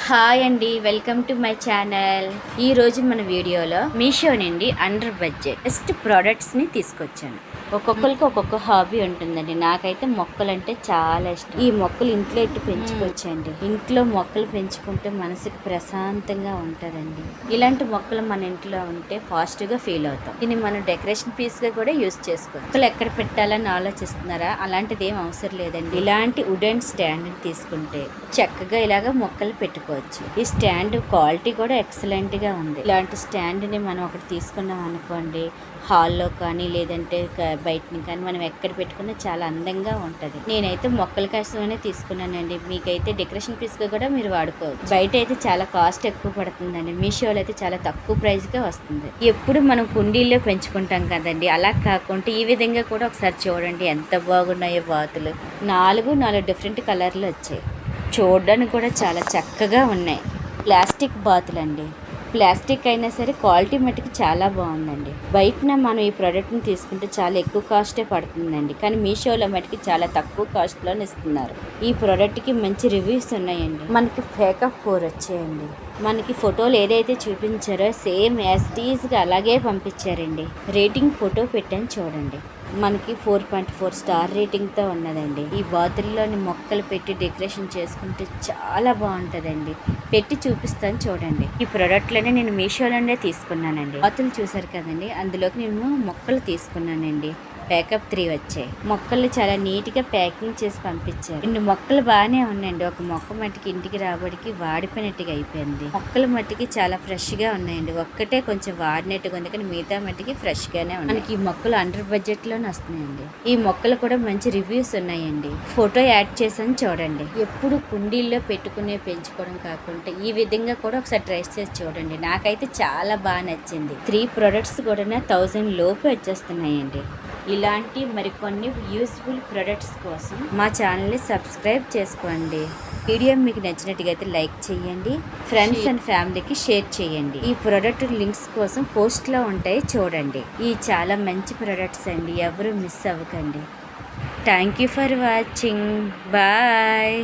Hi అండి, welcome to my channel. ఈ రోజు మన వీడియోలో మీషో నుండి అండర్ బడ్జెట్ బెస్ట్ ప్రోడక్ట్స్ని తీసుకొచ్చాను. ఒక్కొక్కరికి ఒక్కొక్క హాబీ ఉంటుందండి. నాకైతే మొక్కలు అంటే చాలా ఇష్టం. ఈ మొక్కలు ఇంట్లో ఇట్టు పెంచుకోవచ్చండి. ఇంట్లో మొక్కలు పెంచుకుంటే మనసుకి ప్రశాంతంగా ఉంటుందండి. ఇలాంటి మొక్కలు మన ఇంట్లో ఉంటే పాజిటివ్గా ఫీల్ అవుతాం. దీన్ని మనం డెకరేషన్ పీస్గా కూడా యూజ్ చేసుకోవచ్చు. మొక్కలు ఎక్కడ పెట్టాలని ఆలోచిస్తున్నారా? అలాంటిది ఏం అవసరం లేదండి. ఇలాంటి వుడెన్ స్టాండ్ తీసుకుంటే చక్కగా ఇలాగ మొక్కలు పెట్టుకోవచ్చు. ఈ స్టాండ్ క్వాలిటీ కూడా ఎక్సలెంట్గా ఉంది. ఇలాంటి స్టాండ్ని మనం ఒకటి తీసుకున్నాం అనుకోండి, హాల్లో కానీ లేదంటే బయటని కానీ మనం ఎక్కడ పెట్టుకున్నా చాలా అందంగా ఉంటుంది. నేనైతే మొక్కల కోసమనే తీసుకున్నానండి. మీకైతే డెకరేషన్ పీస్గా కూడా మీరు వాడుకోవచ్చు. బయట అయితే చాలా కాస్ట్ ఎక్కువ పడుతుందండి. మీషోలో అయితే చాలా తక్కువ ప్రైస్గా వస్తుంది. ఎప్పుడు మనం కుండీల్లో పెంచుకుంటాం కదండి, అలా కాకుండా ఈ విధంగా కూడా ఒకసారి చూడండి ఎంత బాగున్నాయో బాతులు. నాలుగు డిఫరెంట్ కలర్లు వచ్చాయి. చూడడానికి కూడా చాలా చక్కగా ఉన్నాయి. ప్లాస్టిక్ బాతులండి. ప్లాస్టిక్ అయినా సరే క్వాలిటీ మట్టుకు చాలా బాగుందండి. బయటన మనం ఈ ప్రోడక్ట్ని తీసుకుంటే చాలా ఎక్కువ కాస్టే పడుతుందండి, కానీ మీషోలో మట్టుకు చాలా తక్కువ కాస్ట్లోనే ఇస్తున్నారు. ఈ ప్రోడక్ట్కి మంచి రివ్యూస్ ఉన్నాయండి. మనకి పేకప్ 4 వచ్చాయండి. మనకి ఫోటోలు ఏదైతే చూపించారో సేమ్ యాస్టీస్గా అలాగే పంపించారండి. రేటింగ్ ఫోటో పెట్టాను చూడండి. మనకి 4.4 స్టార్ రేటింగ్తో ఉన్నదండి. ఈ బాతుల్లోని మొక్కలు పెట్టి డెకరేషన్ చేసుకుంటే చాలా బాగుంటుందండి. పెట్టి చూపిస్తాను చూడండి. ఈ ప్రోడక్ట్లనే నేను మీషోలోనే తీసుకున్నానండి. బాతులు చూసారు కదండి, అందులోకి నేను మొక్కలు తీసుకున్నానండి. ప్యాకప్ 3 వచ్చాయి. మొక్కలు చాలా నీట్గా ప్యాకింగ్ చేసి పంపించారు. 2 మొక్కలు బాగానే ఉన్నాయండి. ఒక మొక్క మట్టికి ఇంటికి రాబడికి వాడిపోయినట్టుగా అయిపోయింది. మొక్కలు మట్టికి చాలా ఫ్రెష్గా ఉన్నాయండి. ఒక్కటే కొంచెం వాడినట్టుగా ఉంది, కానీ మిగతా మట్టికి ఫ్రెష్గానే ఉన్నాయి. మనకి ఈ మొక్కలు అండర్ బడ్జెట్లోనే వస్తున్నాయండి. ఈ మొక్కలు కూడా మంచి రివ్యూస్ ఉన్నాయండి. ఫోటో యాడ్ చేసాను చూడండి. ఎప్పుడు కుండీల్లో పెంచుకోవడం కాకుండా ఈ విధంగా కూడా ఒకసారి ట్రై చేసి చూడండి. నాకైతే చాలా బాగా నచ్చింది. 3 ప్రొడక్ట్స్ కూడా 1000 లోపు వచ్చేస్తున్నాయండి. ఇలాంటి మరికొన్ని యూస్ఫుల్ ప్రొడక్ట్స్ కోసం మా ఛానల్ని సబ్స్క్రైబ్ చేసుకోండి. వీడియో మీకు నచ్చినట్టుగా అయితే లైక్ చేయండి. ఫ్రెండ్స్ అండ్ ఫ్యామిలీకి షేర్ చేయండి. ఈ ప్రొడక్ట్ లింక్స్ కోసం పోస్ట్లో ఉంటాయి చూడండి. ఈ చాలా మంచి ప్రొడక్ట్స్ అండి, ఎవరు మిస్ అవ్వకండి. Thank you for watching. Bye.